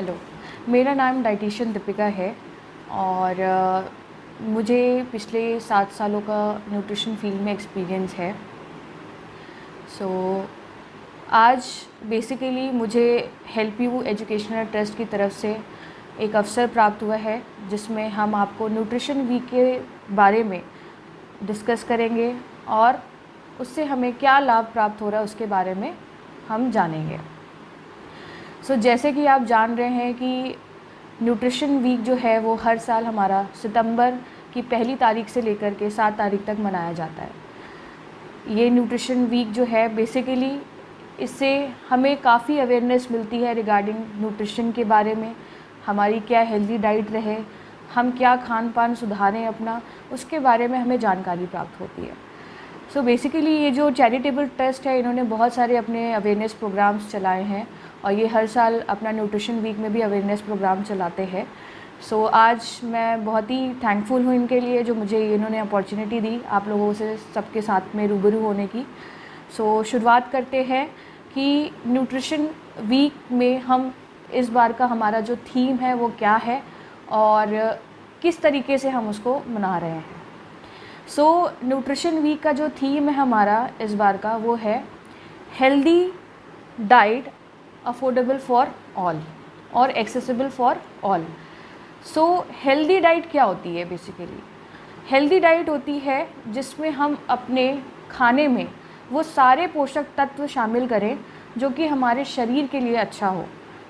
Hello, मेरा नाम dietitian Deepika है और मुझे पिछले 7 सालों का न्यूट्रिशन फील्ड में एक्सपीरियंस है। सो आज बेसिकली मुझे हेल्प यू एजुकेशनल ट्रस्ट की तरफ से एक अवसर प्राप्त हुआ है, जिसमें हम आपको न्यूट्रिशन वीक के बारे में डिस्कस करेंगे और उससे हमें क्या लाभ प्राप्त हो रहा है उसके बारे में हम जानेंगे। जैसे कि आप जान रहे हैं कि न्यूट्रिशन वीक जो है वो हर साल हमारा सितंबर की पहली तारीख से लेकर के 7 तारीख तक मनाया जाता है। ये न्यूट्रिशन वीक जो है बेसिकली इससे हमें काफ़ी अवेयरनेस मिलती है रिगार्डिंग न्यूट्रिशन के बारे में, हमारी क्या हेल्दी डाइट रहे, हम क्या खान पान सुधारें अपना, उसके बारे में हमें जानकारी प्राप्त होती है। बेसिकली ये जो चैरिटेबल ट्रस्ट है, इन्होंने बहुत सारे अपने अवेयरनेस प्रोग्राम्स चलाए हैं और ये हर साल अपना न्यूट्रिशन वीक में भी अवेयरनेस प्रोग्राम चलाते हैं। आज मैं बहुत ही थैंकफुल हूँ इनके लिए, जो मुझे इन्होंने अपॉर्चुनिटी दी आप लोगों से सबके साथ में रूबरू होने की। शुरुआत करते हैं कि न्यूट्रिशन वीक में हम इस बार का हमारा जो थीम है वो क्या है और किस तरीके से हम उसको मना रहे हैं। न्यूट्रिशन वीक का जो थीम है हमारा इस बार का वो है healthy diet affordable for all और accessible for all. Healthy diet क्या होती है? बेसिकली हेल्दी डाइट होती है जिसमें हम अपने खाने में वो सारे पोषक तत्व शामिल करें जो कि हमारे शरीर के लिए अच्छा हो,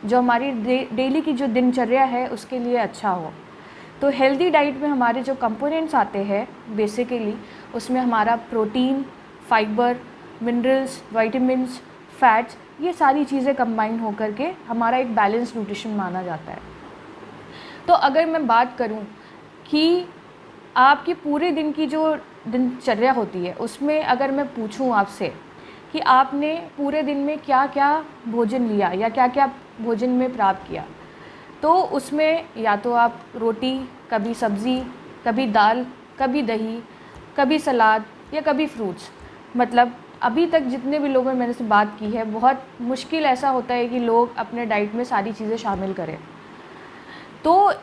जो हमारी डेली की जो दिनचर्या है उसके लिए अच्छा हो। हेल्दी डाइट में हमारे जो कंपोनेंट्स आते हैं बेसिकली उसमें हमारा protein, fibre, minerals, vitamins, fats, ये सारी चीज़ें कंबाइन होकर के हमारा एक बैलेंस न्यूट्रिशन माना जाता है। अगर मैं बात करूं कि आपकी पूरे दिन की जो दिनचर्या होती है उसमें अगर मैं पूछूं आपसे कि आपने पूरे दिन में क्या क्या भोजन लिया या क्या क्या भोजन में प्राप्त किया, तो उसमें या तो आप रोटी, कभी सब्ज़ी, कभी दाल, कभी दही, कभी सलाद या कभी फ्रूट्स, मतलब अभी तक जितने भी लोगों ने मैंने से बात की है, बहुत मुश्किल ऐसा होता है कि लोग अपने डाइट में सारी चीज़ें शामिल करें।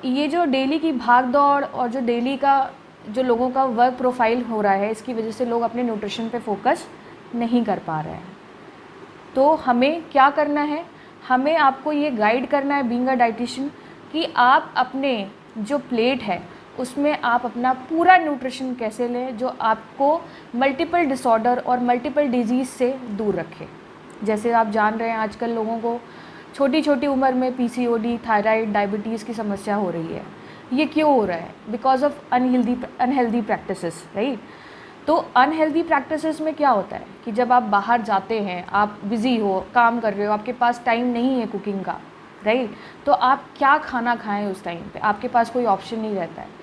ये जो डेली की भाग दौड़ और जो डेली का जो लोगों का वर्क प्रोफाइल हो रहा है, इसकी वजह से लोग अपने न्यूट्रिशन पे फोकस नहीं कर पा रहे हैं। हमें क्या करना है? हमें आपको ये गाइड करना है बीइंग अ डाइटिशियन कि आप अपने जो प्लेट है उसमें आप अपना पूरा न्यूट्रिशन कैसे लें जो आपको मल्टीपल डिसऑर्डर और मल्टीपल डिजीज़ से दूर रखे। जैसे आप जान रहे हैं आजकल लोगों को छोटी छोटी उम्र में पीसीओडी, थायराइड, डायबिटीज़ की समस्या हो रही है। ये क्यों हो रहा है? Because of unhealthy practices, right. Unhealthy practices में क्या होता है कि जब आप बाहर जाते हैं, आप बिज़ी हो, काम कर रहे हो, आपके पास टाइम नहीं है कुकिंग का, राइट, तो आप क्या खाना खाएं उस टाइम पे? आपके पास कोई ऑप्शन नहीं रहता है।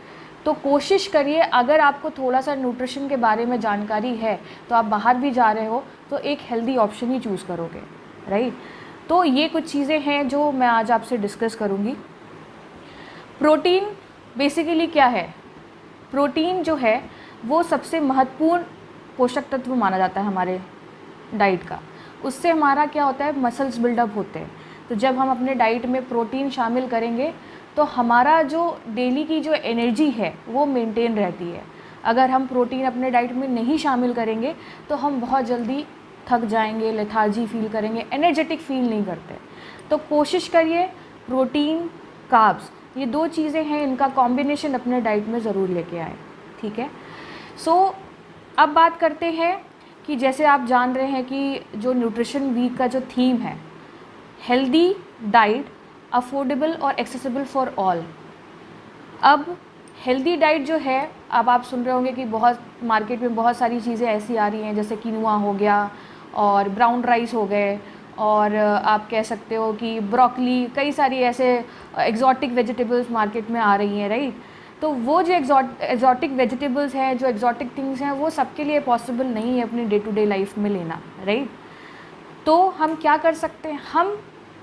कोशिश करिए, अगर आपको थोड़ा सा न्यूट्रिशन के बारे में जानकारी है तो आप बाहर भी जा रहे हो तो एक हेल्दी ऑप्शन ही चूज़ करोगे, राइट। ये कुछ चीज़ें हैं जो मैं आज आपसे डिस्कस करूँगी। प्रोटीन बेसिकली क्या है? प्रोटीन जो है वो सबसे महत्वपूर्ण पोषक तत्व माना जाता है हमारे डाइट का। उससे हमारा क्या होता है? मसल्स बिल्डअप होते हैं। जब हम अपने डाइट में प्रोटीन शामिल करेंगे तो हमारा जो डेली की जो एनर्जी है वो मेंटेन रहती है। अगर हम प्रोटीन अपने डाइट में नहीं शामिल करेंगे तो हम बहुत जल्दी थक जाएंगे, लेथार्जी फील करेंगे, एनर्जेटिक फील नहीं करते। कोशिश करिए प्रोटीन, कार्ब्स, ये 2 चीज़ें हैं, इनका कॉम्बिनेशन अपने डाइट में ज़रूर लेके आएँ, ठीक है। अब बात करते हैं कि जैसे आप जान रहे हैं कि जो न्यूट्रिशन वीक का जो थीम है हेल्दी डाइट अफोर्डेबल और एक्सेसिबल फॉर ऑल। अब हेल्दी डाइट जो है, अब आप सुन रहे होंगे कि बहुत मार्केट में बहुत सारी चीज़ें ऐसी आ रही हैं जैसे किनुआ हो गया और ब्राउन राइस हो गए, और आप कह सकते हो कि ब्रोकली, कई सारी ऐसे एग्जॉटिक वेजिटेबल्स मार्केट में आ रही हैं, राइट। वो जो एग्जॉटिक वेजिटेबल्स हैं, जो एग्जॉटिक थिंग्स हैं, वो सबके लिए पॉसिबल नहीं है अपनी डे टू डे लाइफ में लेना, राइट। हम क्या कर सकते हैं? हम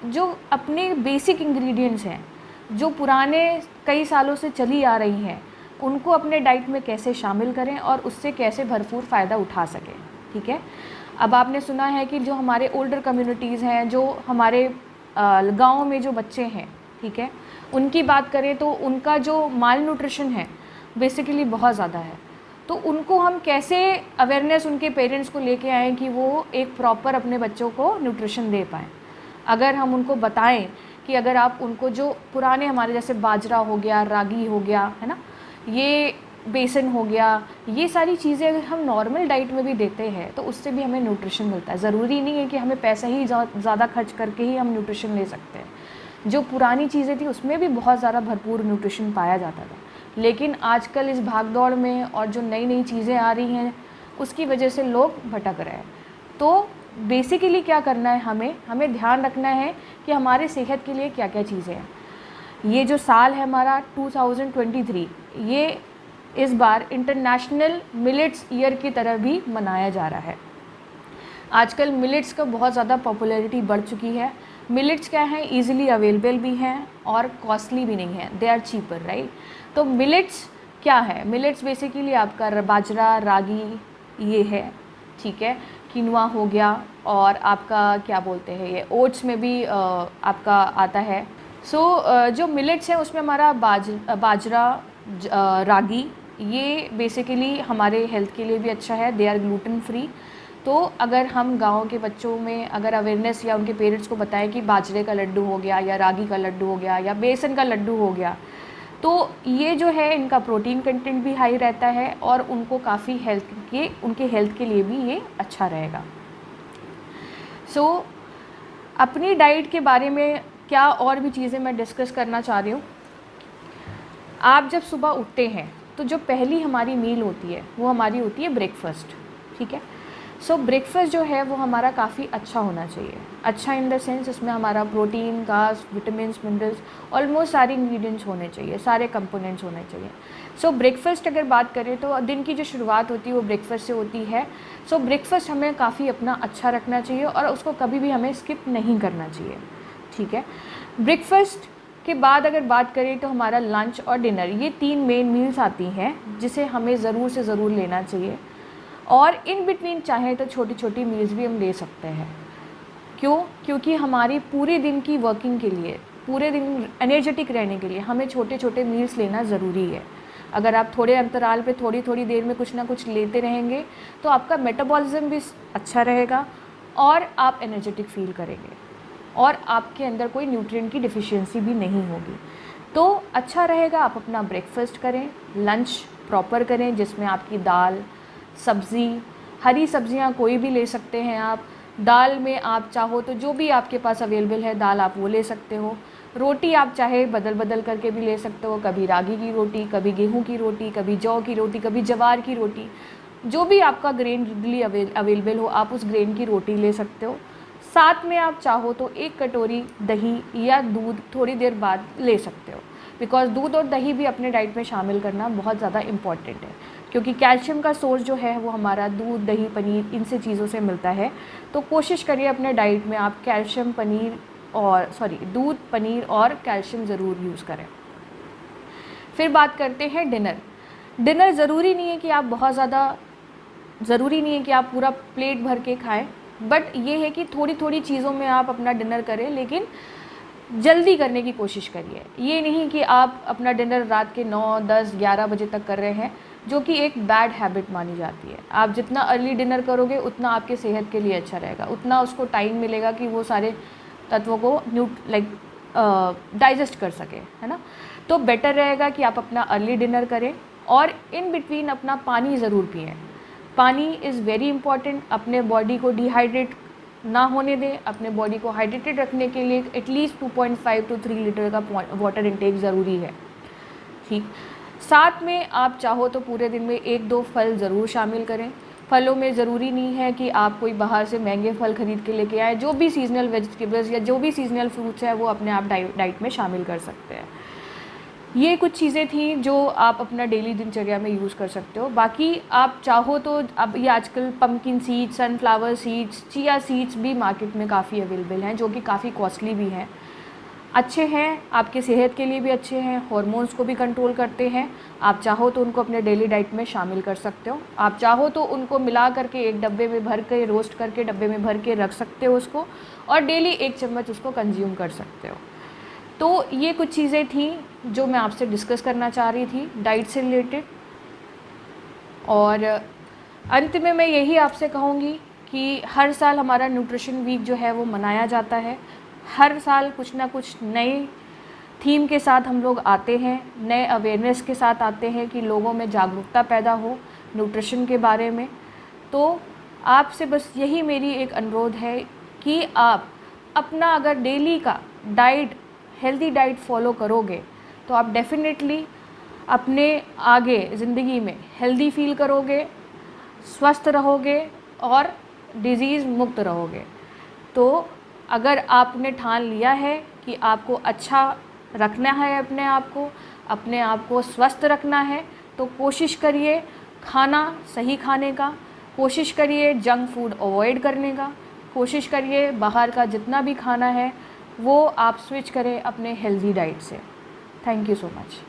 जो अपने बेसिक इंग्रेडिएंट्स हैं, जो पुराने कई सालों से चली आ रही हैं, उनको अपने डाइट में कैसे शामिल करें और उससे कैसे भरपूर फ़ायदा उठा सकें, ठीक है। अब आपने सुना है कि जो हमारे ओल्डर कम्युनिटीज़ हैं, जो हमारे गाँव में जो बच्चे हैं, ठीक है। उनकी बात करें तो उनका जो माल न्यूट्रिशन है बेसिकली बहुत ज़्यादा है, तो उनको हम कैसे अवेयरनेस उनके पेरेंट्स को लेके आएँ कि वो एक प्रॉपर अपने बच्चों को न्यूट्रिशन दे पाएँ। अगर हम उनको बताएं कि अगर आप उनको जो पुराने हमारे जैसे बाजरा हो गया, रागी हो गया, है ना, ये बेसन हो गया, ये सारी चीज़ें अगर हम नॉर्मल डाइट में भी देते हैं तो उससे भी हमें न्यूट्रिशन मिलता है। ज़रूरी नहीं है कि हमें पैसा ही ज़्यादा खर्च करके ही हम न्यूट्रिशन ले सकते हैं। जो पुरानी चीज़ें थी उसमें भी बहुत ज़्यादा भरपूर न्यूट्रिशन पाया जाता था, लेकिन आजकल इस भागदौड़ में और जो नई नई चीज़ें आ रही हैं उसकी वजह से लोग भटक रहे हैं। तो बेसिकली क्या करना है, हमें ध्यान रखना है कि हमारे सेहत के लिए क्या क्या चीज़ें हैं। ये जो साल है हमारा 2023, ये इस बार इंटरनेशनल मिलेट्स ईयर की तरह भी मनाया जा रहा है। आजकल मिलेट्स का बहुत ज़्यादा पॉपुलैरिटी बढ़ चुकी है। मिलेट्स क्या है, ईजिली अवेलेबल भी हैं और कॉस्टली भी नहीं है, दे आर चीपर, राइट। तो मिलेट्स क्या है, मिलेट्स बेसिकली आपका बाजरा, रागी ये है, ठीक है। किनुआ हो गया और आपका क्या बोलते हैं ये ओट्स में भी आपका आता है। जो मिलेट्स है उसमें हमारा बाजरा, रागी, ये बेसिकली हमारे हेल्थ के लिए भी अच्छा है, दे आर ग्लूटेन फ्री। तो अगर हम गाँव के बच्चों में अगर अवेयरनेस या उनके पेरेंट्स को बताएं कि बाजरे का लड्डू हो गया या रागी का लड्डू हो गया या बेसन का लड्डू हो गया, तो ये जो है इनका प्रोटीन कंटेंट भी हाई रहता है और उनको काफ़ी उनके हेल्थ के लिए भी ये अच्छा रहेगा। अपनी डाइट के बारे में क्या और भी चीज़ें मैं डिस्कस करना चाह रही हूँ। आप जब सुबह उठते हैं तो जो पहली हमारी मील होती है वो हमारी होती है ब्रेकफास्ट, ठीक है। ब्रेकफास्ट जो है वो हमारा काफ़ी अच्छा होना चाहिए। अच्छा इन द सेंस इसमें हमारा protein, carbs, vitamins, minerals, almost सारे इंग्रेडिएंट्स होने चाहिए, सारे कंपोनेंट्स होने चाहिए। ब्रेकफास्ट अगर बात करें तो दिन की जो शुरुआत होती है वो ब्रेकफास्ट से होती है। ब्रेकफास्ट हमें काफ़ी अपना अच्छा रखना चाहिए और उसको कभी भी हमें स्किप नहीं करना चाहिए, ठीक है। ब्रेकफास्ट के बाद अगर बात करें तो हमारा लंच और डिनर, ये 3 मेन मील्स आती हैं जिसे हमें ज़रूर से ज़रूर लेना चाहिए। और इन बिटवीन चाहे तो छोटी छोटी मील्स भी हम ले सकते हैं। क्योंकि हमारी पूरे दिन की वर्किंग के लिए, पूरे दिन एनर्जेटिक रहने के लिए हमें छोटे छोटे मील्स लेना ज़रूरी है। अगर आप थोड़े अंतराल पे थोड़ी थोड़ी देर में कुछ ना कुछ लेते रहेंगे तो आपका मेटाबॉलिज्म भी अच्छा रहेगा और आप एनर्जेटिक फील करेंगे और आपके अंदर कोई न्यूट्रिएंट की डिफिशियंसी भी नहीं होगी। तो अच्छा रहेगा आप अपना ब्रेकफास्ट करें, लंच प्रॉपर करें जिसमें आपकी दाल, सब्ज़ी, हरी सब्जियां कोई भी ले सकते हैं आप। दाल में आप चाहो तो जो भी आपके पास अवेलेबल है दाल आप वो ले सकते हो। रोटी आप चाहे बदल बदल करके भी ले सकते हो, कभी रागी की रोटी, कभी गेहूं की रोटी, कभी जौ की रोटी, कभी जवार की रोटी, जो भी आपका ग्रेन रिडली अवेलेबल हो आप उस ग्रेन की रोटी ले सकते हो। साथ में आप चाहो तो 1 कटोरी दही या दूध थोड़ी देर बाद ले सकते हो, बिकॉज़ दूध और दही भी अपने डाइट में शामिल करना बहुत ज़्यादा इम्पॉर्टेंट है, क्योंकि कैल्शियम का सोर्स जो है वो हमारा दूध, दही, पनीर इनसे चीज़ों से मिलता है। तो कोशिश करिए अपने डाइट में आप दूध, पनीर और कैल्शियम ज़रूर यूज़ करें। फिर बात करते हैं डिनर ज़रूरी नहीं है कि आप पूरा प्लेट भर के खाएं, बट ये है कि थोड़ी थोड़ी चीज़ों में आप अपना डिनर करें, लेकिन जल्दी करने की कोशिश करिए। ये नहीं कि आप अपना डिनर रात के 9, 10, 11 बजे तक कर रहे हैं, जो कि एक बैड हैबिट मानी जाती है। आप जितना अर्ली डिनर करोगे उतना आपके सेहत के लिए अच्छा रहेगा, उतना उसको टाइम मिलेगा कि वो सारे तत्वों को डाइजेस्ट कर सके, है ना। तो बेटर रहेगा कि आप अपना अर्ली डिनर करें और इन बिटवीन अपना पानी ज़रूर पिएं। पानी इज़ वेरी इंपॉर्टेंट। अपने बॉडी को डिहाइड्रेट ना होने दें। अपने बॉडी को हाइड्रेटेड रखने के लिए एटलीस्ट 2.5 to 3 लीटर का वाटर इंटेक ज़रूरी है, ठीक। साथ में आप चाहो तो पूरे दिन में 1-2 फल ज़रूर शामिल करें। फलों में ज़रूरी नहीं है कि आप कोई बाहर से महंगे फल ख़रीद के लेके आए। जो भी सीजनल वेजिटेबल्स या जो भी सीजनल फ्रूट्स है वो अपने आप डाइट में शामिल कर सकते हैं। ये कुछ चीज़ें थी जो आप अपना डेली दिनचर्या में यूज़ कर सकते हो। बाकी आप चाहो तो अब ये आजकल pumpkin seeds, sunflower seeds, chia seeds भी मार्केट में काफ़ी अवेलेबल हैं, जो कि काफ़ी कॉस्टली भी हैं। अच्छे हैं, आपके सेहत के लिए भी अच्छे हैं, हार्मोन्स को भी कंट्रोल करते हैं। आप चाहो तो उनको अपने डेली डाइट में शामिल कर सकते हो। आप चाहो तो उनको मिला करके एक डब्बे में भर के, रोस्ट करके डब्बे में भर के रख सकते हो उसको, और डेली 1 चम्मच उसको कंज्यूम कर सकते हो। तो ये कुछ चीज़ें थी जो मैं आपसे डिस्कस करना चाह रही थी डाइट से रिलेटेड। और अंत में मैं यही आपसे कहूँगी कि हर साल हमारा न्यूट्रिशन वीक जो है वो मनाया जाता है। हर साल कुछ ना कुछ नए थीम के साथ हम लोग आते हैं, नए अवेयरनेस के साथ आते हैं कि लोगों में जागरूकता पैदा हो न्यूट्रिशन के बारे में। तो आपसे बस यही मेरी एक अनुरोध है कि आप अपना अगर डेली का डाइट, हेल्दी डाइट फॉलो करोगे तो आप डेफिनेटली अपने आगे ज़िंदगी में हेल्दी फील करोगे, स्वस्थ रहोगे और डिज़ीज़ मुक्त रहोगे। तो अगर आपने ठान लिया है कि आपको अच्छा रखना है, अपने आप को स्वस्थ रखना है, तो कोशिश करिए खाना सही खाने का, कोशिश करिए जंक फूड अवॉइड करने का, कोशिश करिए बाहर का जितना भी खाना है वो आप स्विच करें अपने हेल्दी डाइट से। Thank you so much.